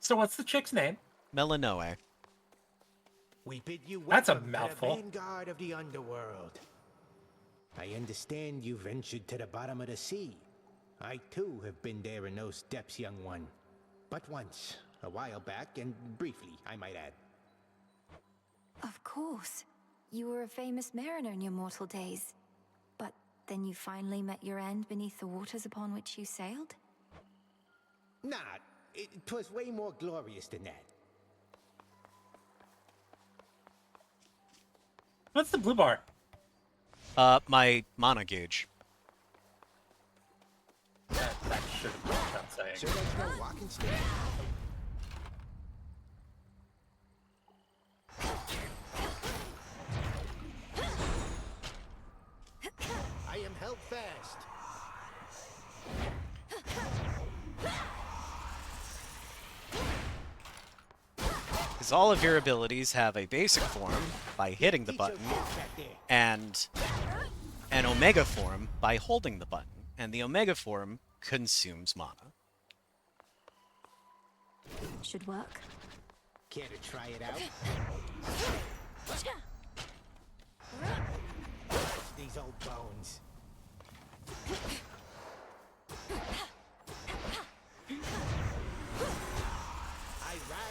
So what's the chick's name? Melanoe. We bid you That's a welcome mouthful. to the vanguard of the underworld. I understand you ventured to the bottom of the sea. I too have been there in those depths, young one. But once, a while back, and briefly, I might add. Of course. You were a famous mariner in your mortal days. But then you finally met your end beneath the waters upon which you sailed? Nah, 'twas way more glorious than that. What's the blue bar? My mana gauge. That should have been without saying. So there's no walking stick? I am held fast. Because all of your abilities have a basic form by hitting the button, and an omega form by holding the button. And the omega form consumes mana. Should work. Care to try it out? These old bones.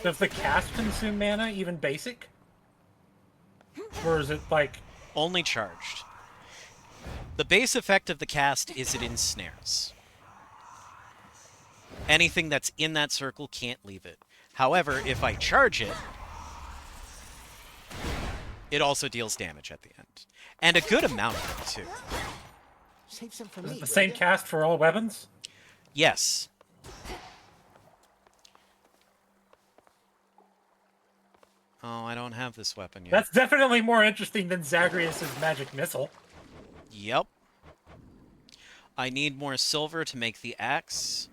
Does the cast consume mana, even basic? Or is it like... Only charged. The base effect of the cast is it ensnares. Anything that's in that circle can't leave it. However, if I charge it, it also deals damage at the end. And a good amount of it, too. Save some for Is me, it the same cast for all weapons? Yes. Oh, I don't have this weapon yet. That's definitely more interesting than Zagreus' magic missile. Yep. I need more silver to make the axe.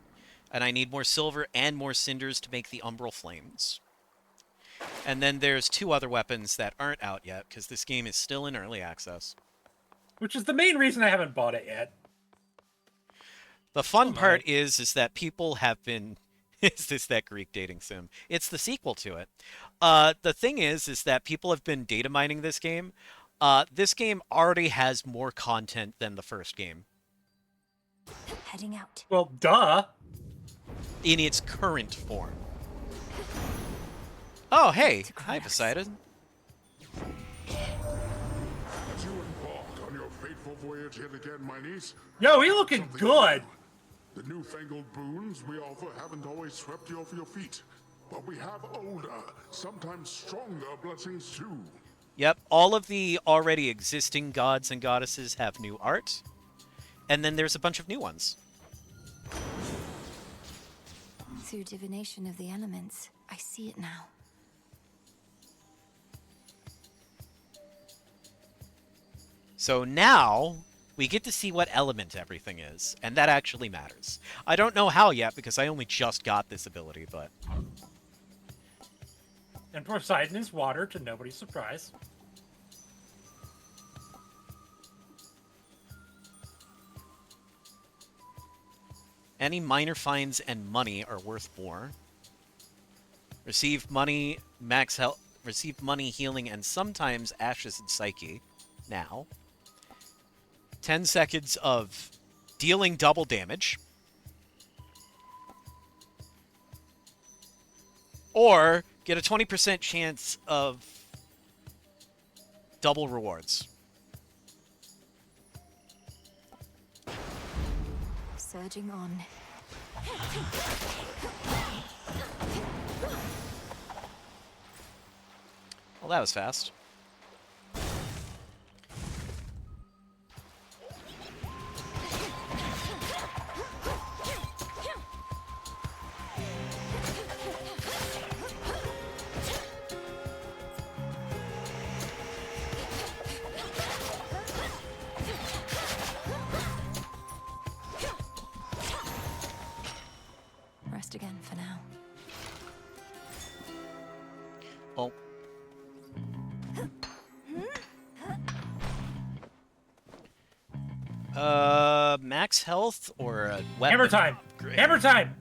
And I need more silver and more cinders to make the umbral flames. And then there's 2 other weapons that aren't out yet, because this game is still in early access. Which is the main reason I haven't bought it yet. The fun part is that people have been... Is this that Greek dating sim? It's the sequel to it. The thing is that people have been data mining this game. This game already has more content than the first game. Heading out. Well, duh. In its current form. Oh, hey. Hi, Poseidon. As you embark on your fateful voyage here again, my niece. Yo, he looking good. The newfangled boons we offer haven't always swept you off your feet. But we have older, sometimes stronger blessings too. Yep, all of the already existing gods and goddesses have new art. And then there's a bunch of new ones. Through divination of the elements, I see it now. So now, we get to see what element everything is, and that actually matters. I don't know how yet, because I only just got this ability, but... And Poseidon is water, to nobody's surprise. Any minor fines and money are worth more. Receive money, max health, receive money, healing, and sometimes ashes and psyche. Now. 10 seconds of dealing double damage. Or get a 20% chance of double rewards. Surging on. Well, that was fast. Rest again for now. Oh. Max health or a weapon? Hammer time! Great. Hammer time!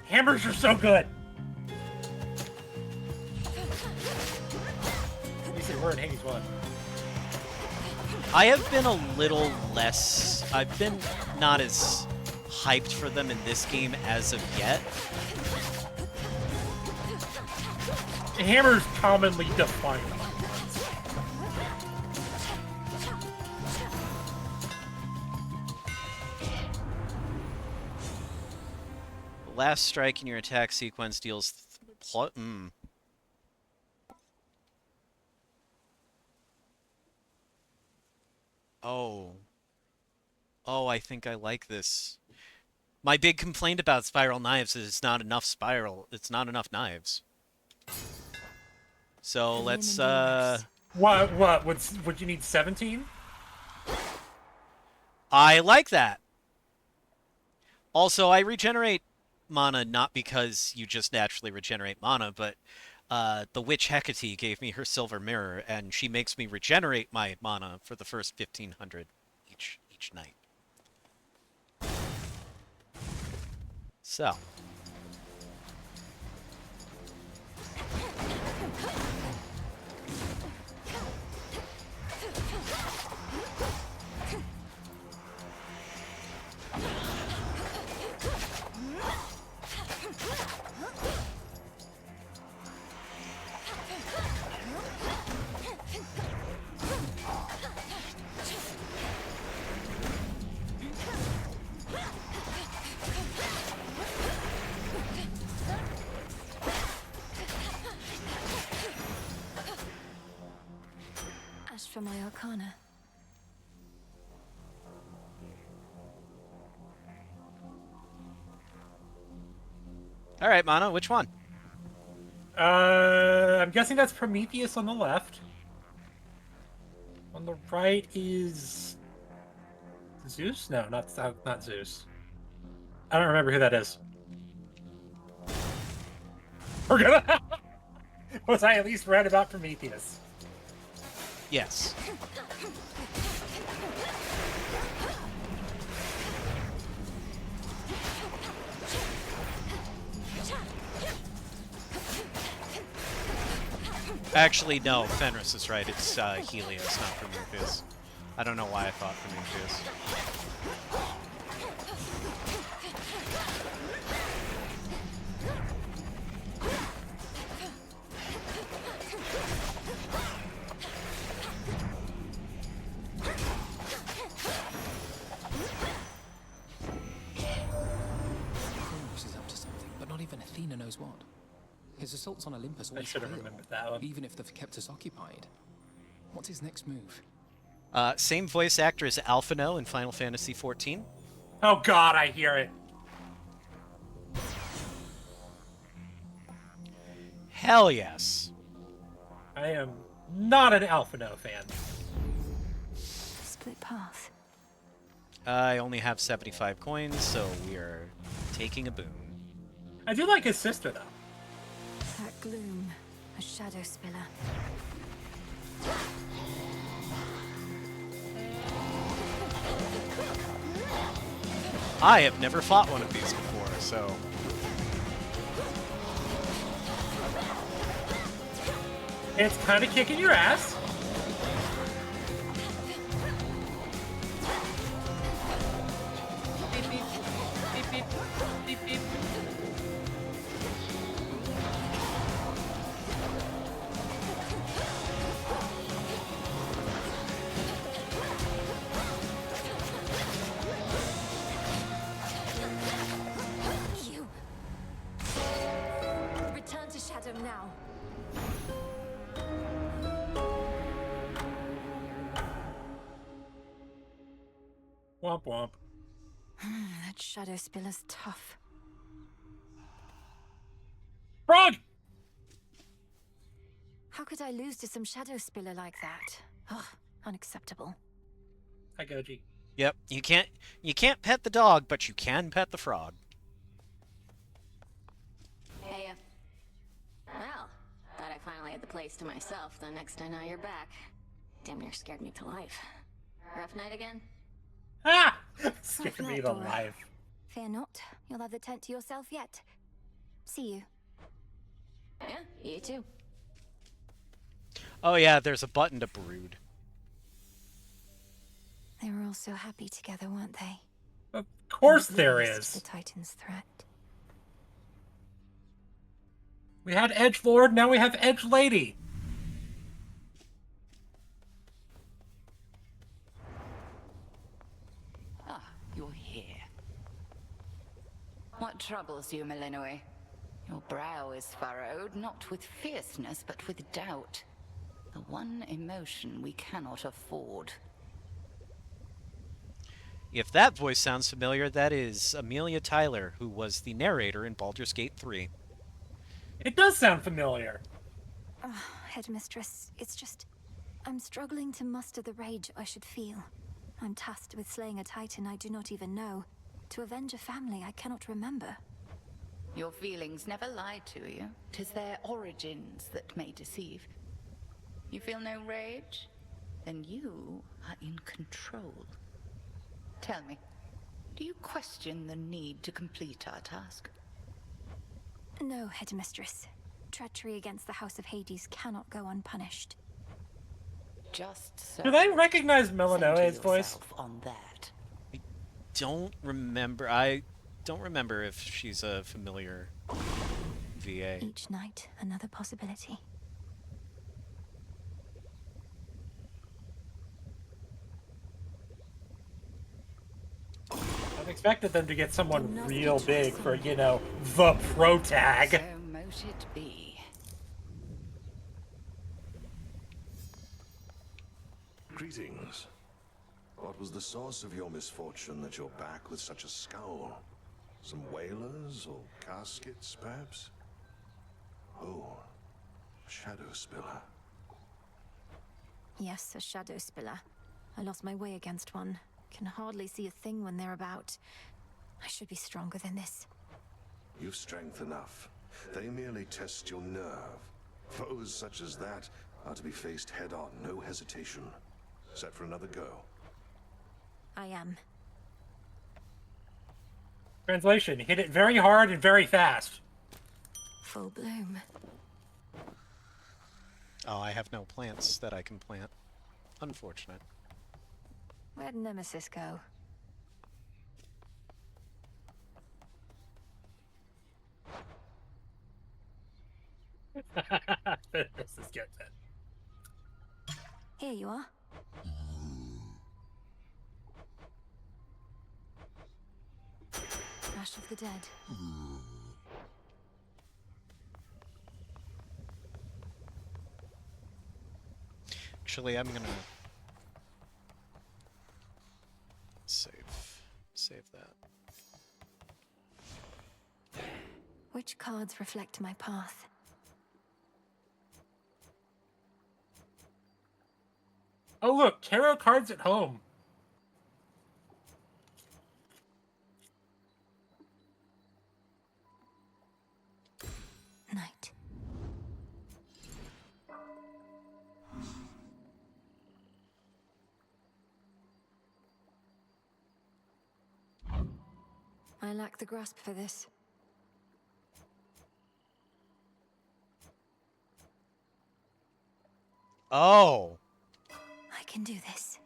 Hammers are so good! You said we're in Hades 1. I have been a little less... I've been not as hyped for them in this game as of yet. Hammers commonly define them. The last strike in your attack sequence deals... Oh. Oh, I think I like this. My big complaint about spiral knives is it's not enough spiral. It's not enough knives. So let's, What? Would you need 17? I like that. Also, I regenerate mana not because you just naturally regenerate mana, but the witch Hecate gave me her silver mirror, and she makes me regenerate my mana for the first 1500 each night. So. As for my arcana. All right, Mana, which one? I'm guessing that's Prometheus on the left. On the right is Zeus? No, not Zeus. I don't remember who that is. We're gonna. Was I at least read about Prometheus? Yes. Actually, no, Fenris is right. It's Helios, not Prometheus. I don't know why I thought Prometheus. Kronos is up to something, but not even Athena knows what. His assaults on Olympus I always should have fail, remembered that one. even if they've kept us occupied. What's his next move? Same voice actor as Alphino in Final Fantasy XIV. Oh God, I hear it. Hell yes. I am not an Alphino fan. Split path. I only have 75 coins, so we are taking a boon. I do like his sister though. That gloom. A shadow spiller. I have never fought one of these before, so... It's kind of kicking your ass. Beep, beep, beep, beep, beep, beep. You. Return to shadow now. Womp womp. That shadow spiller's tough. Frog! How could I lose to some shadow spiller like that? Ugh, unacceptable. Hi, Goji. Yep, you can't pet the dog, but you can pet the frog. Hey, well, thought I finally had the place to myself the next I know you're back. Damn near scared me to life. Rough night again? Ah! Scared Rough me night, to Dora. life. Fear not, you'll have the tent to yourself yet. See you. Yeah, you too. Oh yeah, there's a button to brood. They were all so happy together, weren't they? Of course there Oblivious to the is. Titan's threat. We had Edge Lord, now we have Edge Lady. Ah, you're here. What troubles you, Melinoi? Your brow is furrowed, not with fierceness, but with doubt. The one emotion we cannot afford. If that voice sounds familiar, that is Amelia Tyler, who was the narrator in Baldur's Gate 3. It does sound familiar. Headmistress, it's just... I'm struggling to muster the rage I should feel. I'm tasked with slaying a Titan I do not even know, to avenge a family I cannot remember. Your feelings never lie to you. 'Tis their origins that may deceive. You feel no rage? Then you are in control. Tell me, do you question the need to complete our task? No, Headmistress. Treachery against the House of Hades cannot go unpunished. Just so. Do they recognize Center Melanoe's voice? yourself on that. Don't remember. I don't remember if she's a familiar VA. Each night, another possibility. I've expected them to get someone real big for, you know, the pro tag. So mote it be. Greetings. What was the source of your misfortune that you're back with such a scowl? Some whalers or caskets, perhaps? Oh, a shadow spiller. Yes, a shadow spiller. I lost my way against one. Can hardly see a thing when they're about. I should be stronger than this. You've strength enough. They merely test your nerve. Foes such as that are to be faced head-on, no hesitation. Set for another go. I am. Translation, hit it very hard and very fast. Full bloom. Oh, I have no plants that I can plant. Unfortunate. Where'd Nemesis go? This is good. Here you are. Ash of the Dead. Actually, I'm gonna save that. Which cards reflect my path? Oh look, tarot cards at home. Night. I lack the grasp for this. Oh! I can do this.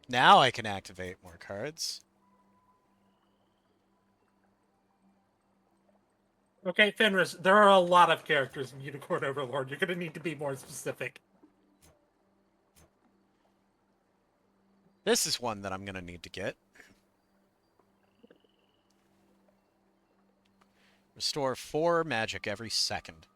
Now I can activate more cards. Okay, Fenris, there are a lot of characters in Unicorn Overlord. You're gonna need to be more specific. This is one that I'm gonna need to get. Restore 4 magic every second.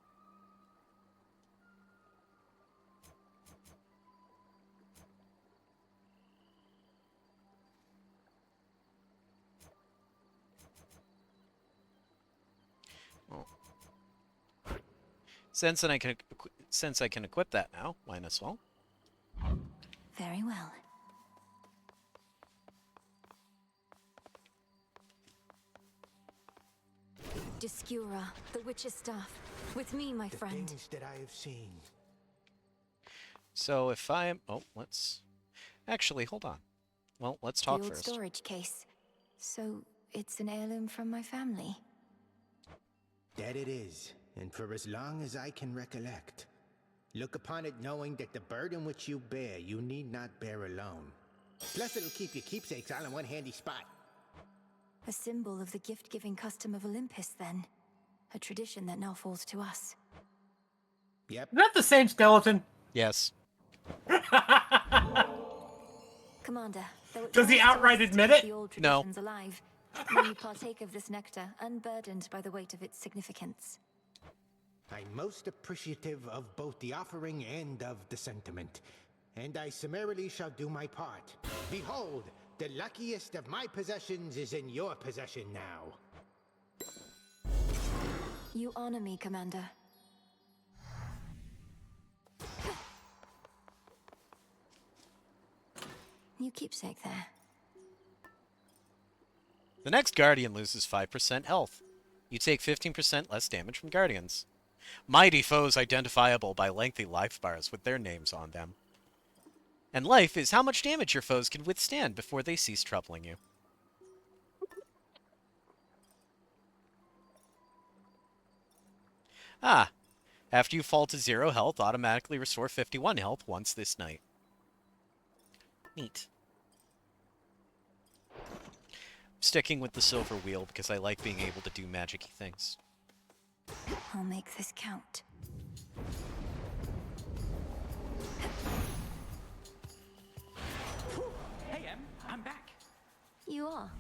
Well, since I can equip that now, might as well. Very well. Discura, the witch's staff. With me, my The friend. things that I have seen. So if I'm... Oh, let's... Actually, hold on. Well, let's talk the old first. storage case. So, it's an heirloom from my family. That it is, and for as long as I can recollect. Look upon it knowing that the burden which you bear, you need not bear alone. Plus it'll keep your keepsakes all in one handy spot. A symbol of the gift-giving custom of Olympus, then. A tradition that now falls to us. Yep. Is that the same skeleton? Yes. Commander, though it Does he tries to outright us to admit keep it? the old No. traditions alive, may you partake of this nectar, unburdened by the weight of its significance. I'm most appreciative of both the offering and of the sentiment, and I summarily shall do my part. Behold, the luckiest of my possessions is in your possession now. You honor me, Commander. New keepsake there. The next Guardian loses 5% health. You take 15% less damage from Guardians. Mighty foes identifiable by lengthy life bars with their names on them. And life is how much damage your foes can withstand before they cease troubling you. Ah, after you fall to 0 health, automatically restore 51 health once this night. Neat. Sticking with the silver wheel because I like being able to do magic-y things. I'll make this count. Hey, I'm back. You are.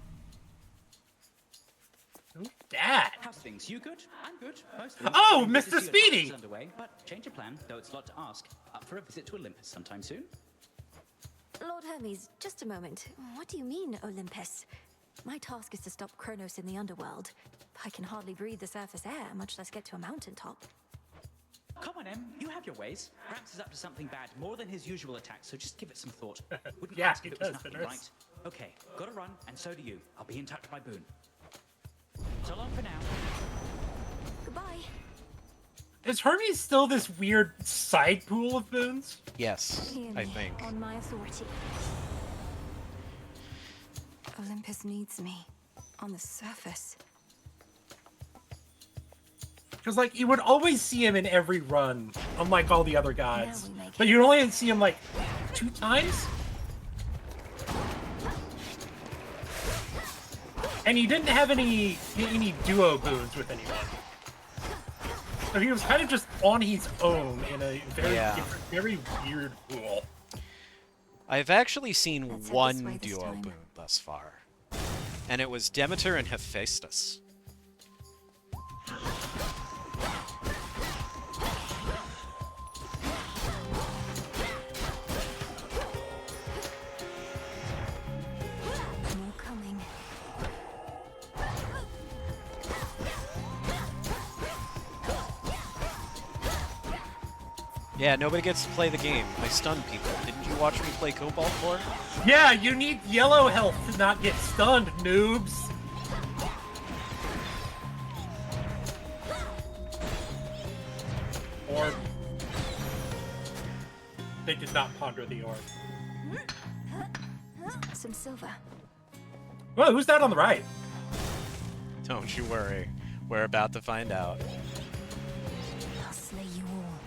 Who's that? How's things? You good? I'm good. Mostly. Oh, Good to Mr. see your Speedy! classes underway, but change of plan, though it's a lot to ask. Up for a visit to Olympus sometime soon? Lord Hermes, just a moment. What do you mean, Olympus? My task is to stop Kronos in the underworld. I can hardly breathe the surface air, much less get to a mountaintop. Come on, Em. You have your ways. Gramps is up to something bad, more than his usual attacks, so just give it some thought. Wouldn't Yeah, ask if he it was does, nothing, Fenris. right? Okay, gotta run, and so do you. I'll be in touch by Boone. So long for now. Goodbye. Is Hermes still this weird side pool of boons? Yes, Hear I me think. on my authority. Olympus needs me. On the surface. Because, like, you would always see him in every run, unlike all the other gods. Now we make But you'd only see him, like, 2 times? And he didn't have any duo boons with anyone. So he was kind of just on his own in a very Yeah. different, very weird pool. I've actually seen Let's head this one way this duo time. boon thus far. And it was Demeter and Hephaestus. More coming. Yeah, nobody gets to play the game. I stun people. Didn't you watch me play Cobalt Core? Yeah, you need yellow health to not get stunned, noobs! Orb. They did not ponder the orb. Some silver. Whoa, who's that on the right? Don't you worry. We're about to find out. I'll slay you all.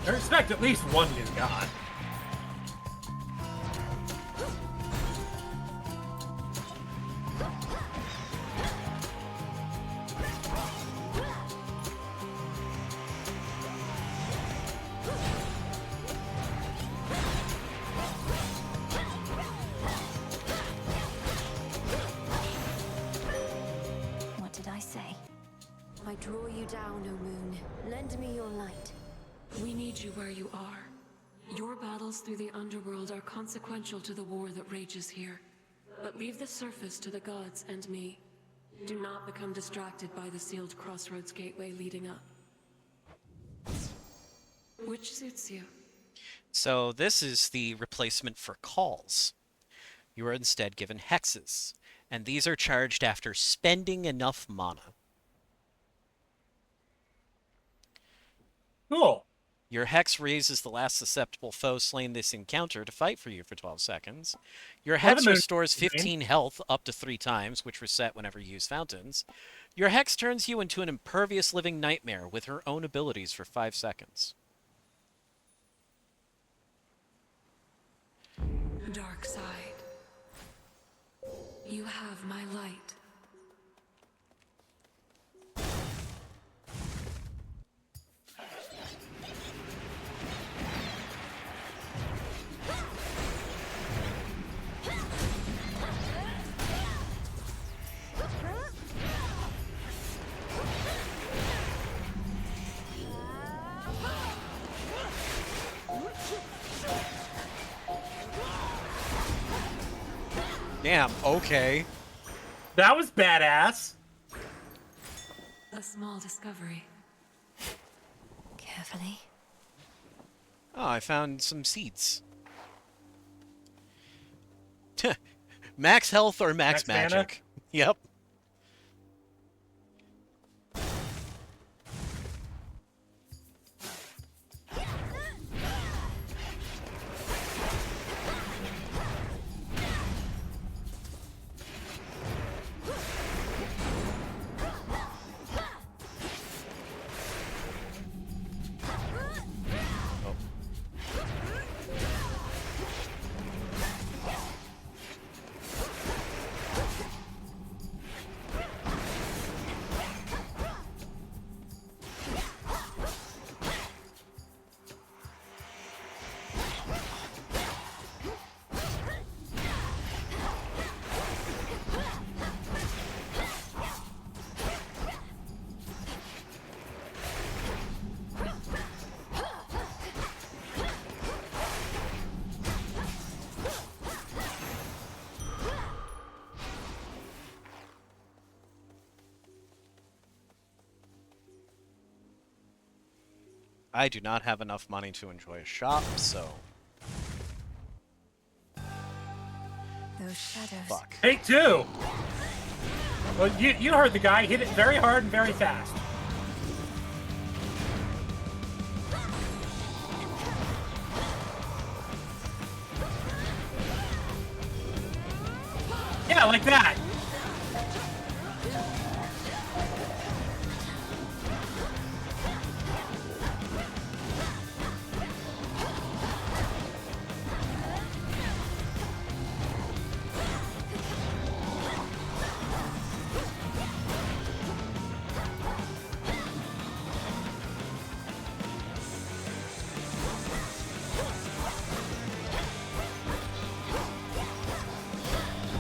I expect at least one new god. What did I say? I draw you down, O moon. Lend me your light. We need you where you are. Your battles through the underworld are consequential to the war that rages here. But leave the surface to the gods and me. Do not become distracted by the sealed crossroads gateway leading up. Which suits you. So this is the replacement for calls. You are instead given hexes, and these are charged after spending enough mana. Cool. Your hex raises the last susceptible foe slain this encounter to fight for you for 12 seconds. Your hex restores 15 health up to 3 times, which reset whenever you use fountains. Your hex turns you into an impervious living nightmare with her own abilities for 5 seconds. Dark side. You have my light. Damn, okay. That was badass. A small discovery. Carefully. Oh, I found some seeds. Max health or max magic? Yep. I do not have enough money to enjoy a shop, so... Those shadows. Fuck. Take 2! Well, you heard the guy. Hit it very hard and very fast. Yeah, like that.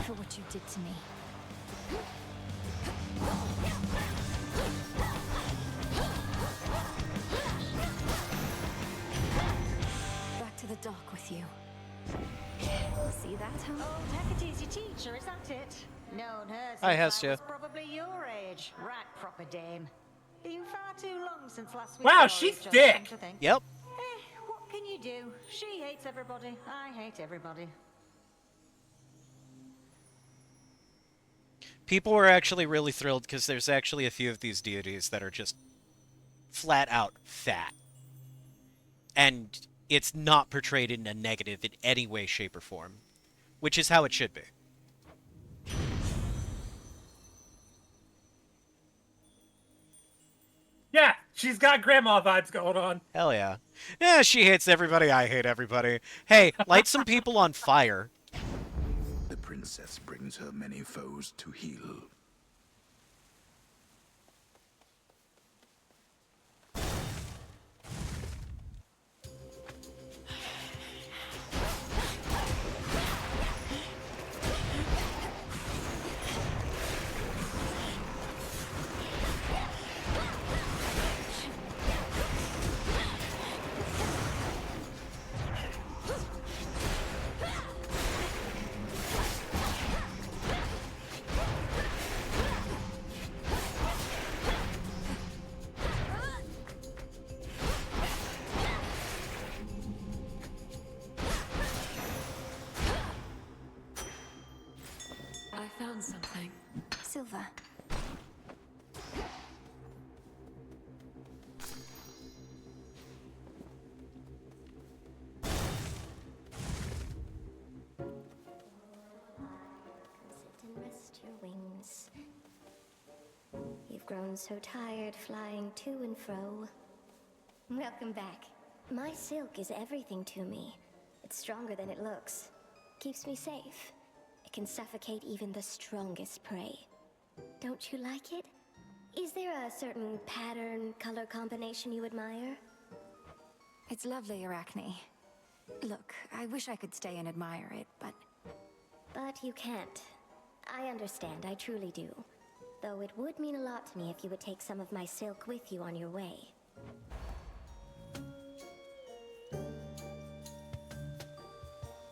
For what you did to me. Back to the dock with you. See that, huh? Oh, Hecate's your teacher, is that it? Known her Hi, since I Hestia. was probably your age. Right, proper dame. Been far too long since last we Wow, saw she's each other, thick. come to think. Yep. What can you do? She hates everybody. I hate everybody. People were actually really thrilled because there's actually a few of these deities that are just flat out fat. And it's not portrayed in a negative in any way, shape, or form. Which is how it should be. Yeah, she's got grandma vibes going on. Hell yeah. Yeah, she hates everybody, I hate everybody. Hey, light some people on fire. The princess brings her many foes to heal. I found something. Silver. grown so tired flying to and fro. Welcome back. My silk is everything to me. It's stronger than it looks. Keeps me safe. It can suffocate even the strongest prey. Don't you like it? Is there a certain pattern, color combination you admire? It's lovely, Arachne. Look, I wish I could stay and admire it, but... But you can't. I understand, I truly do. Though it would mean a lot to me if you would take some of my silk with you on your way.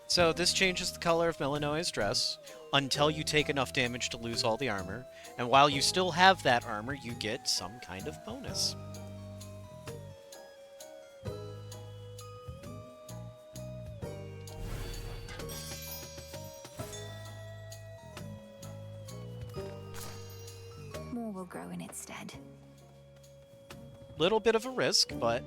So this changes the color of Melinoia's dress until you take enough damage to lose all the armor, and while you still have that armor, you get some kind of bonus. More will grow in its stead. Little bit of a risk, but...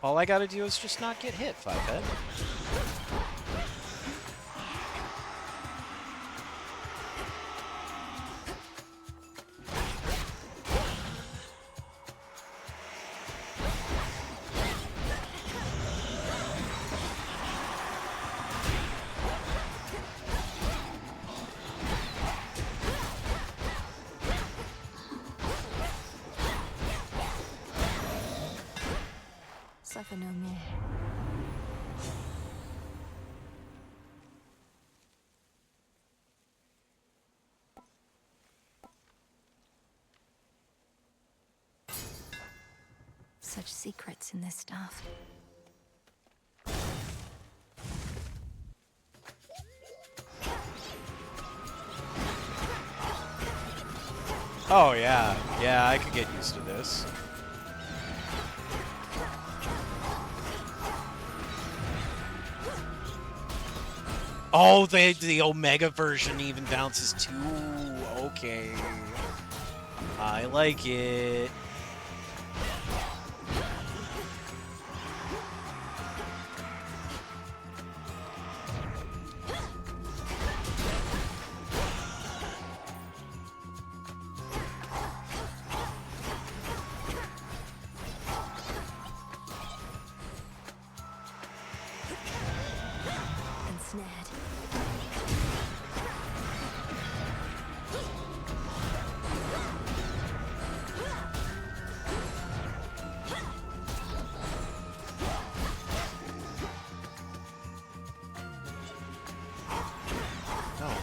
all I gotta do is just not get hit, Fivehead. Suffer no more. Such secrets in this stuff. Oh yeah, yeah, I could get used to this. Oh, the Omega version even bounces too. Okay. I like it.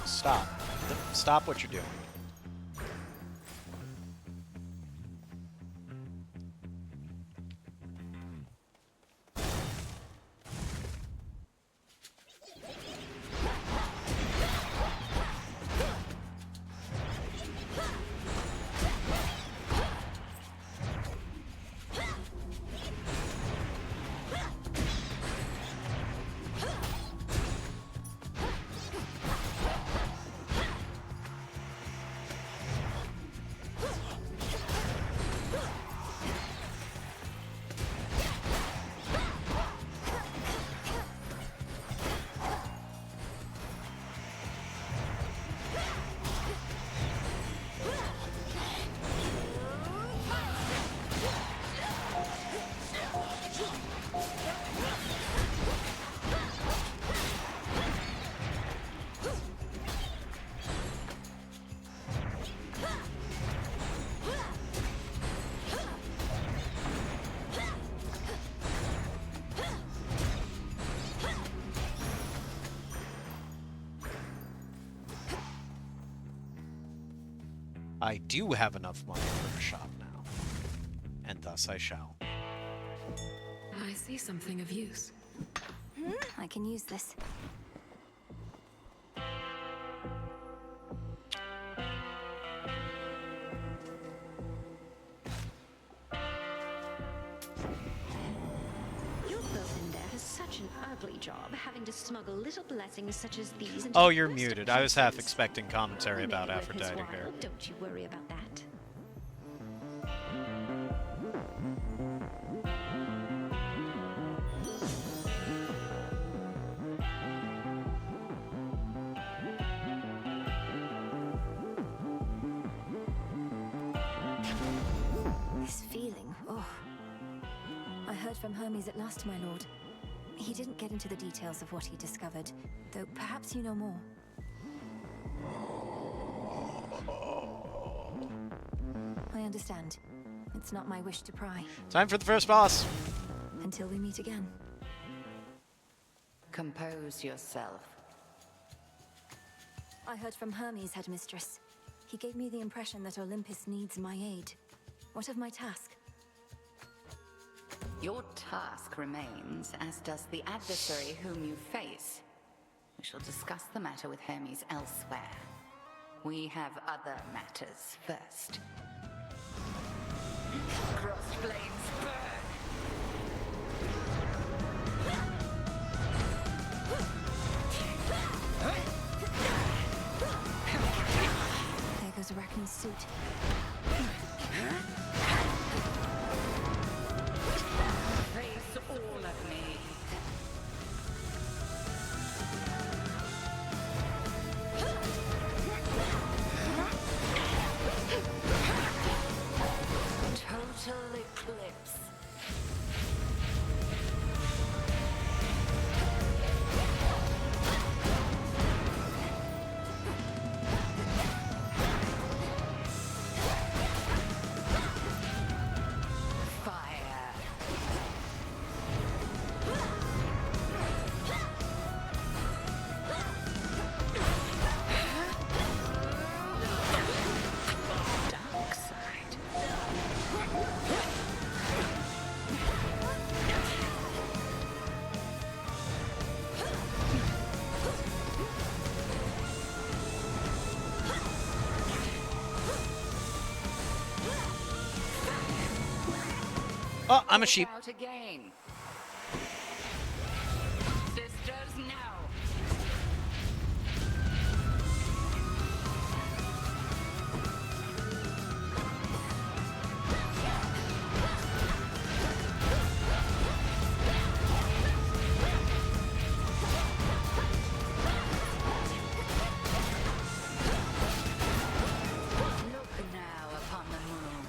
Stop. Stop what you're doing. I do have enough money for a shop now, and thus I shall. I see something of use. I can use this. Your bow there has such an ugly job having to smuggle little blessings such as these into Oh, the you're worst of muted. I was half places. expecting commentary I'll make about it worth his Aphrodite while. here. Don't you worry about that. This feeling, oh. I heard from Hermes at last, my lord. He didn't get into the details of what he discovered, though perhaps you know more. I understand. It's not my wish to pry. Time for the first boss. Until we meet again. Compose yourself. I heard from Hermes, headmistress. He gave me the impression that Olympus needs my aid. What of my task? Your task remains, as does the adversary whom you face. We shall discuss the matter with Hermes elsewhere. We have other matters first. Crossed flames burn! There goes Arachne's suit. Face all of me. Total eclipse. Fire. Dark side. Oh, I'm a sheep. Out again. Sisters, now. Look now upon the moon.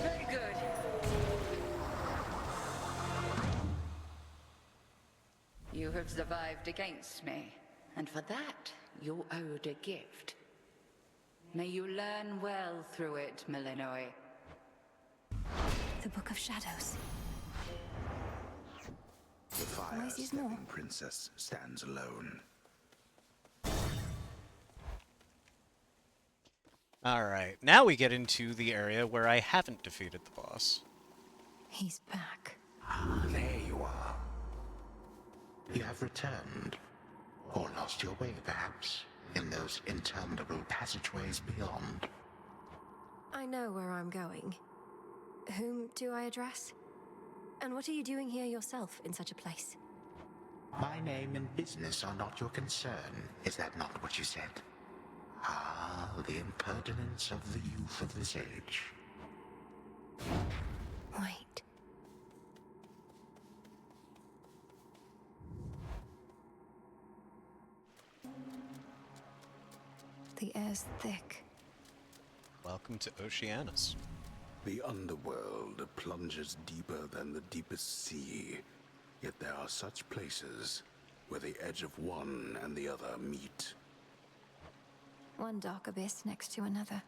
Very good. You have survived against me, and for that you owed a gift. May you learn well through it, Melinoi. The Book of Shadows. The Noisies more. fire-stepping princess stands alone. Alright, now we get into the area where I haven't defeated the boss. He's back. Ah, there you are. You have returned. Or lost your way, perhaps, in those interminable passageways beyond. I know where I'm going. Whom do I address? And what are you doing here yourself in such a place? My name and business are not your concern. Is that not what you said? Ah, the impertinence of the youth of this age. Wait. The air's thick. Welcome to Oceanus. The underworld plunges deeper than the deepest sea. Yet there are such places where the edge of one and the other meet. One dark abyss next to another.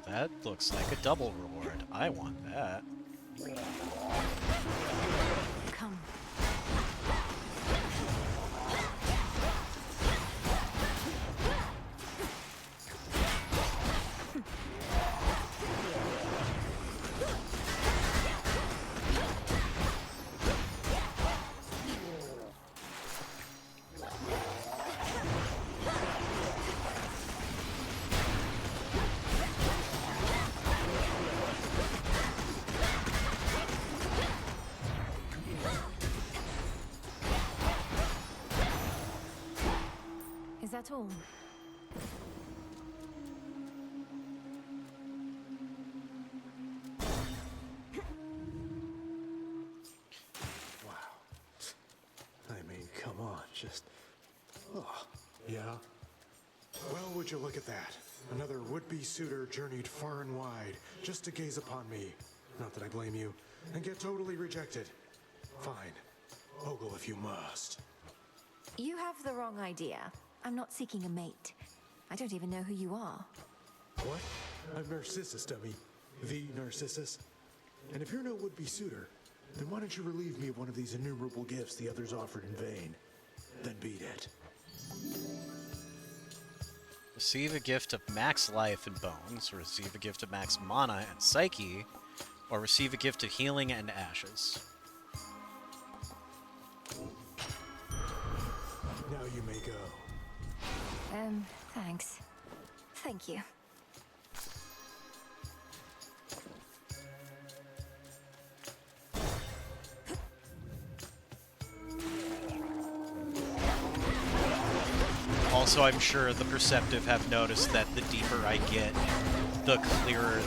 that looks like a double reward. I want that. Come. Is that all? Wow. I mean, come on, just... Oh. Yeah? Well, would you look at that? Another would-be suitor journeyed far and wide just to gaze upon me. Not that I blame you. And get totally rejected. Fine. Ogle if you must. You have the wrong idea. I'm not seeking a mate. I don't even know who you are. What? I'm Narcissus, dummy. The Narcissus. And if you're no would-be suitor, then why don't you relieve me of one of these innumerable gifts the others offered in vain? Then beat it. Receive a gift of max life and bones, or receive a gift of max mana and psyche, or receive a gift of healing and ashes. Now you may go. Thanks. Thank you. Also, I'm sure the perceptive have noticed that the deeper I get, the clearer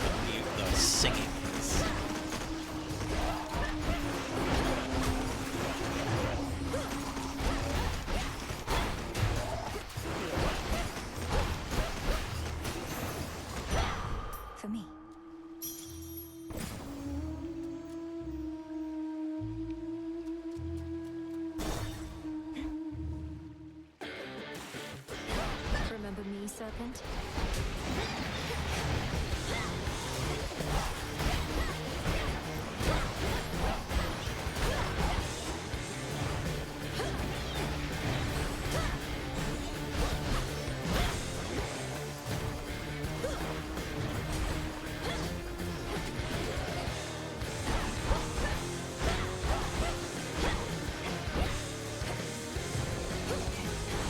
the singing is. For me. Remember me, Serpent?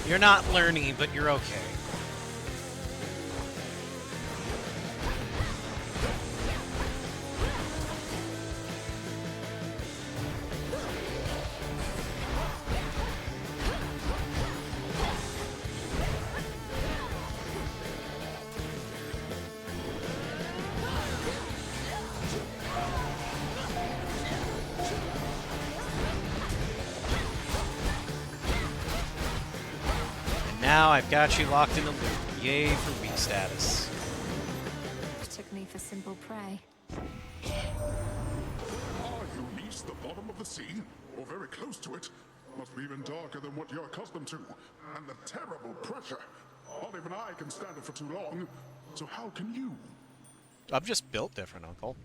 You're not learning, but you're okay. Now I've got you locked in a loop. Yay for weak status. Took me for simple prey. Are you reached the bottom of the sea? Or very close to it? Must be even darker than what you're accustomed to. And the terrible pressure. Not even I can stand it for too long. So how can you? I'm just built different, Uncle.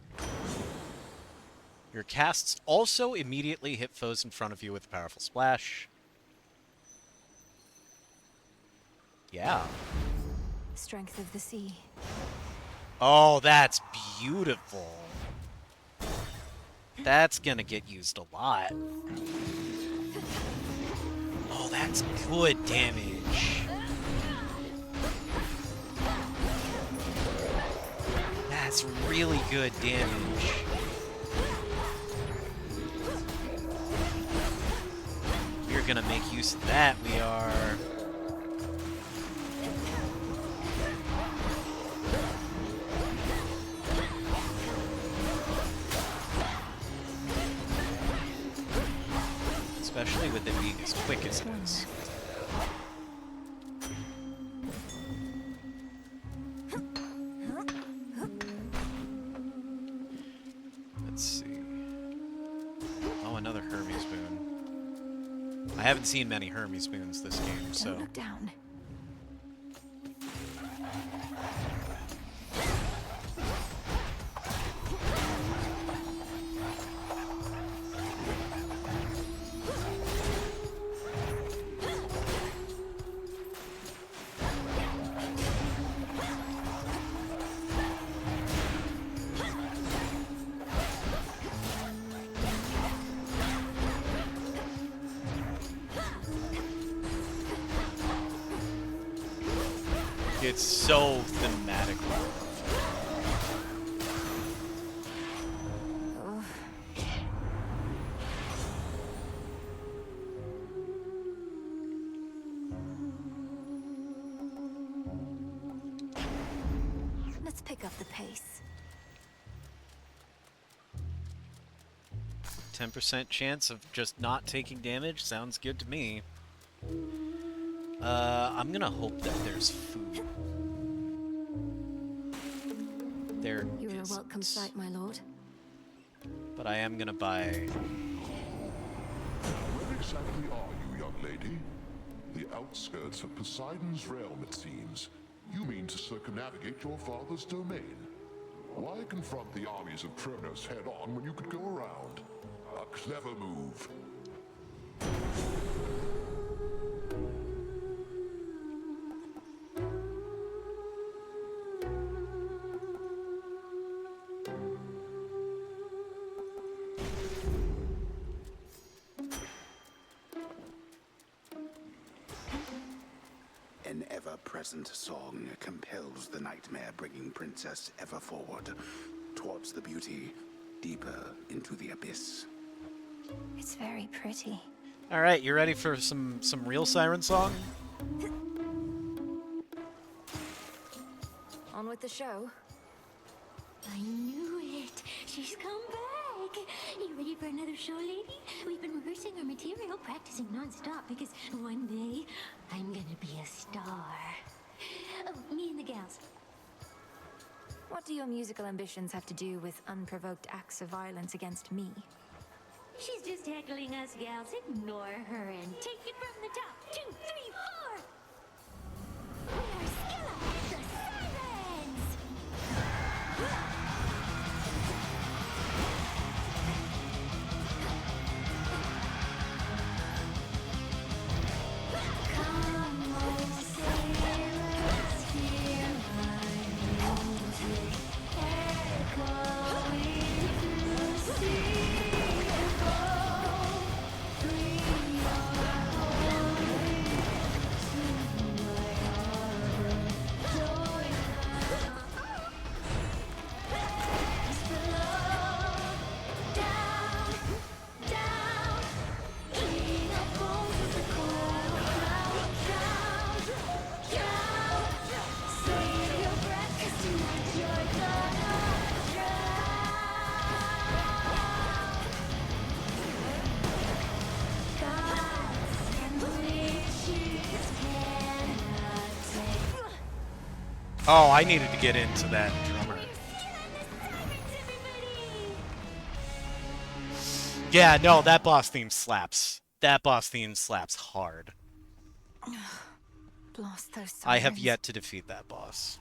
Your casts also immediately hit foes in front of you with a powerful splash. Yeah. Strength of the sea. Oh, that's beautiful. That's gonna get used a lot. Oh, that's good damage. That's really good damage. We're gonna make use of that, we are. Especially with it being as quick as it is. Let's see. Oh, another Hermes boon. I haven't seen many Hermes boons this game, so. Don't look down. It's so thematically. Oh. Let's pick up the pace. 10% chance of just not taking damage sounds good to me. I'm gonna hope that there's food. There You're a is, welcome sight, my lord. but I am gonna buy. Where exactly are you, young lady? The outskirts of Poseidon's realm, it seems. You mean to circumnavigate your father's domain. Why confront the armies of Kronos head-on when you could go around? A clever move. An ever-present song compels the nightmare-bringing princess ever forward, towards the beauty, deeper into the abyss. It's very pretty. All right, you ready for some real siren song? On with the show. I knew it. She's come back. You ready for another show, lady? We've been rehearsing our material, practicing non-stop, because one day I'm gonna be a star. Oh, me and the gals. What do your musical ambitions have to do with unprovoked acts of violence against me? She's just heckling us gals. Ignore her and take it from the top. 2, 3, 4. We are Scylla, the Sirens! Come on, sailors, hear my music echoing through the sea. Oh, I needed to get into that drummer. Yeah, no, that boss theme slaps. That boss theme slaps hard. Blast those sirens. I have yet to defeat that boss.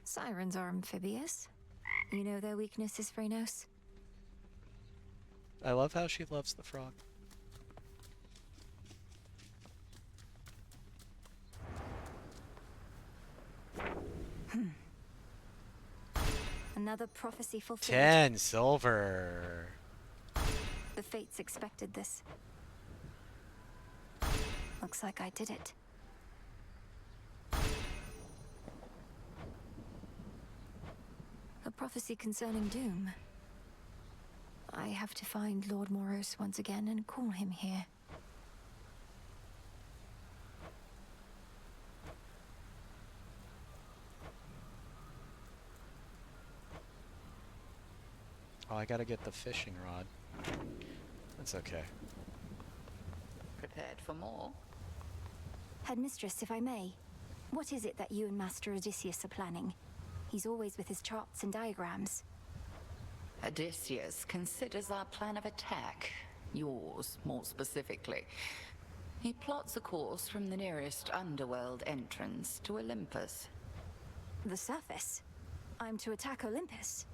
Sirens are amphibious. You know their weaknesses, Phrenos? I love how she loves the frog. Another prophecy fulfilled. 10 silver. The fates expected this. Looks like I did it. A prophecy concerning doom. I have to find Lord Moros once again and call him here. Oh, I gotta get the fishing rod. That's okay. Prepared for more? Headmistress, if I may, what is it that you and Master Odysseus are planning? He's always with his charts and diagrams. Odysseus considers our plan of attack, yours more specifically. He plots a course from the nearest underworld entrance to Olympus. The surface? I'm to attack Olympus?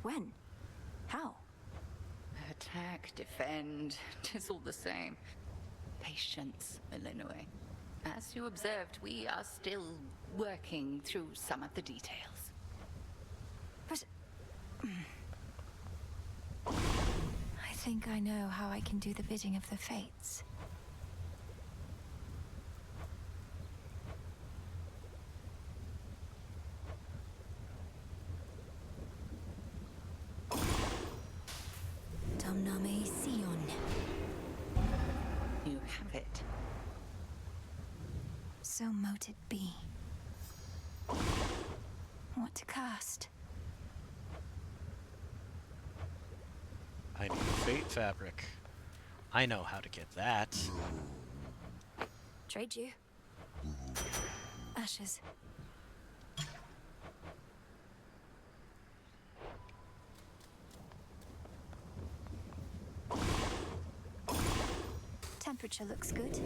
When? How? Attack, defend, 'tis all the same. Patience, Illinois. As you observed, we are still working through some of the details. But... I think I know how I can do the bidding of the fates. have it. So mote it be. What to cast? I need fate fabric. I know how to get that. Trade you. Ashes. Temperature looks good.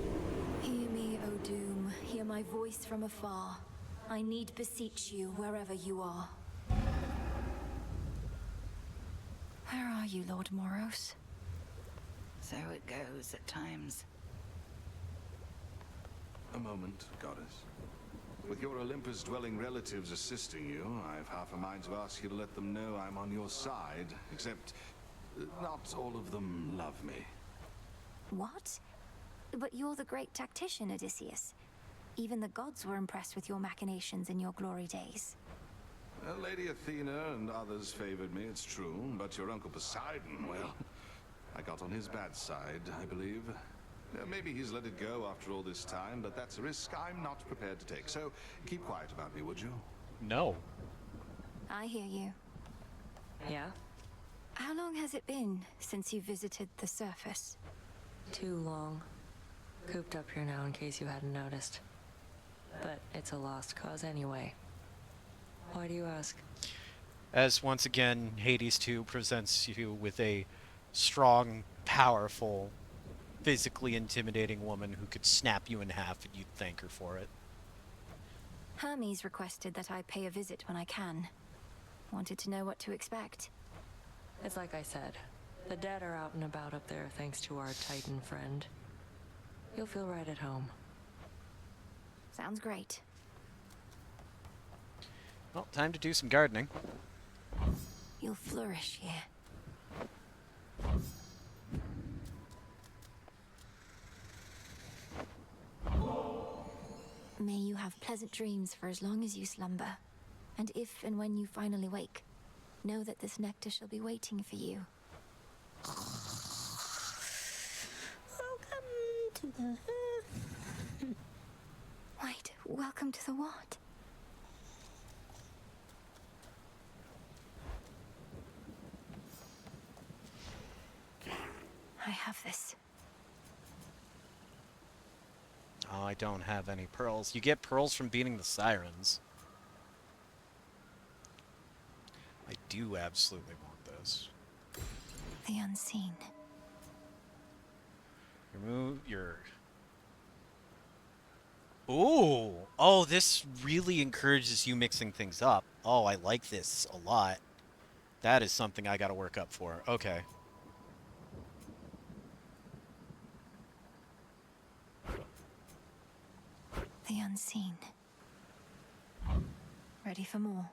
Hear me, O Doom. Hear my voice from afar. I need beseech you wherever you are. Where are you, Lord Moros? So it goes at times. A moment, goddess. With your Olympus-dwelling relatives assisting you, I've half a mind to ask you to let them know I'm on your side, except not all of them love me. What? But you're the great tactician, Odysseus. Even the gods were impressed with your machinations in your glory days. Lady Athena and others favored me, it's true, but your Uncle Poseidon, well, I got on his bad side, I believe. Maybe he's let it go after all this time, but that's a risk I'm not prepared to take. So keep quiet about me, would you? No. I hear you. Yeah? How long has it been since you visited the surface? Too long. Cooped up here now in case you hadn't noticed. But it's a lost cause anyway. Why do you ask? As once again, Hades 2 presents you with a strong, powerful, physically intimidating woman who could snap you in half and you'd thank her for it. Hermes requested that I pay a visit when I can. Wanted to know what to expect. It's like I said. The dead are out and about up there thanks to our Titan friend. You'll feel right at home. Sounds great. Well, time to do some gardening. You'll flourish here. May you have pleasant dreams for as long as you slumber. And if and when you finally wake, know that this nectar shall be waiting for you. Welcome to the... Wait, welcome to the what? I have this. Oh, I don't have any pearls. You get pearls from beating the Sirens. I do absolutely want this. The unseen. Remove your... Ooh! Oh, this really encourages you mixing things up. Oh, I like this a lot. That is something I gotta work up for. Okay. The unseen. Ready for more?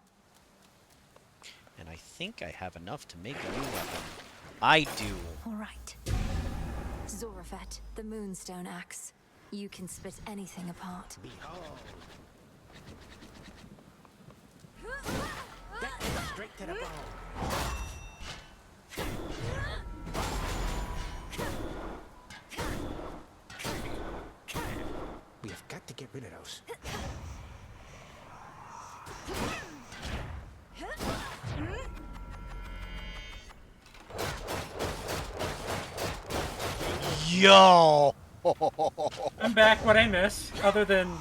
And I think I have enough to make a new weapon. I do. All right. Zorafet, the Moonstone Axe. You can split anything apart. Behold. That straight to the bone. We have got to get rid of those. Yo! I'm back. What I miss, other than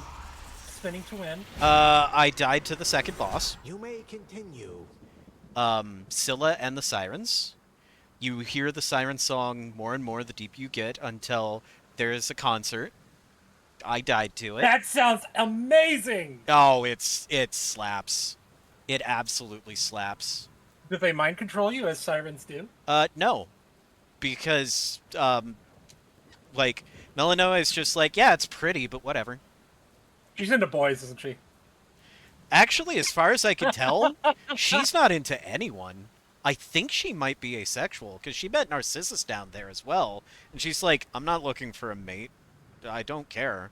spinning to win? I died to the second boss. You may continue. Scylla and the Sirens. You hear the siren song more and more the deeper you get until there is a concert. I died to it. That sounds amazing! Oh, it slaps. It absolutely slaps. Do they mind control you as sirens do? No. Because, like, Melanoa is just like, yeah, it's pretty, but whatever. She's into boys, isn't she? Actually, as far as I can tell, she's not into anyone. I think she might be asexual, because she met Narcissus down there as well. And she's like, I'm not looking for a mate. I don't care.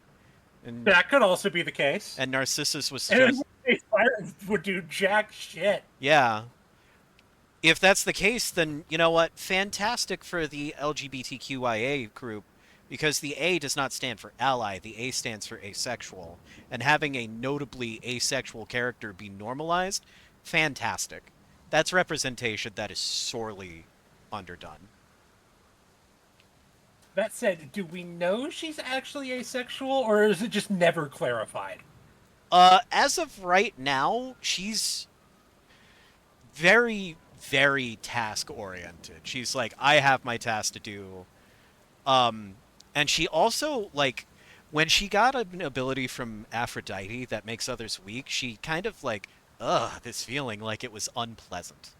And that could also be the case. And Narcissus was And just... sirens would do jack shit. Yeah. If that's the case, then, you know what? Fantastic for the LGBTQIA group. Because the A does not stand for ally, the A stands for asexual. And having a notably asexual character be normalized, fantastic. That's representation that is sorely underdone. That said, do we know she's actually asexual, or is it just never clarified? As of right now, she's very, very task-oriented. She's like, I have my task to do. And she also, like, when she got an ability from Aphrodite that makes others weak, she kind of, like, this feeling like it was unpleasant.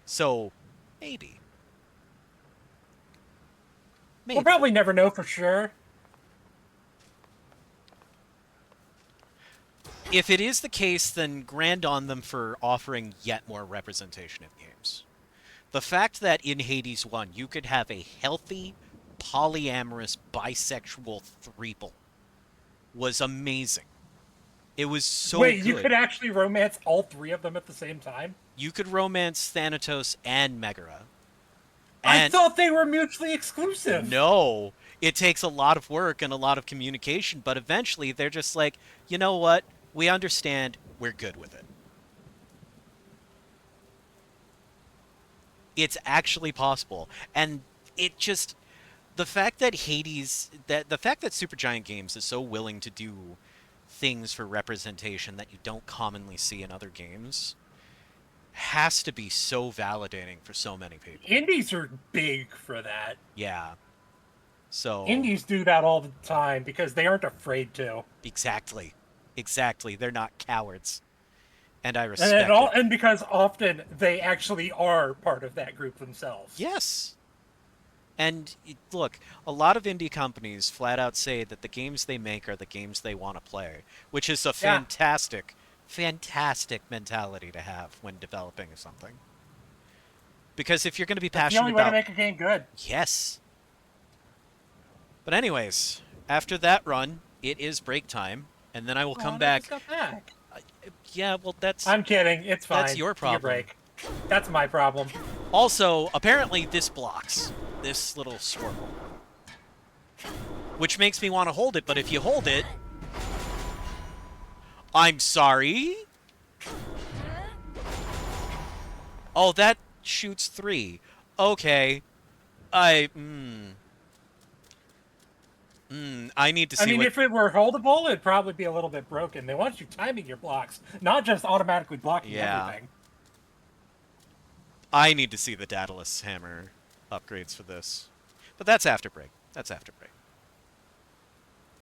So, maybe. We'll probably never know for sure. If it is the case, then grand on them for offering yet more representation in games. The fact that in Hades 1 you could have a healthy, polyamorous, bisexual threeple was amazing. It was so Wait, good. you could actually romance all three of them at the same time? You could romance Thanatos and Megara. I thought they were mutually exclusive. No, it takes a lot of work and a lot of communication, but eventually they're just like, you know what? We understand. We're good with it. It's actually possible. And it just, the fact that the fact that Supergiant Games is so willing to do things for representation that you don't commonly see in other games has to be so validating for so many people. Indies are big for that. Yeah. So Indies do that all the time because they aren't afraid to. Exactly. Exactly. They're not cowards. And I respect it. And because often they actually are part of that group themselves. Yes. And look, a lot of indie companies flat out say that the games they make are the games they want to play, which is a fantastic, fantastic mentality to have when developing something. Because if you're going to be passionate about... the only way to make a game good. Yes. But anyways, after that run, it is break time, and then I will come back. Yeah, well, that's... I'm kidding. It's fine. That's your problem. Break. That's my problem. Also, apparently this blocks this little swirl. Which makes me want to hold it, but if you hold it... I'm sorry? Oh, that shoots 3. Okay. I need to see if it were holdable, it'd probably be a little bit broken. They want you timing your blocks, not just automatically blocking everything. I need to see the Daedalus hammer upgrades for this. But that's after break.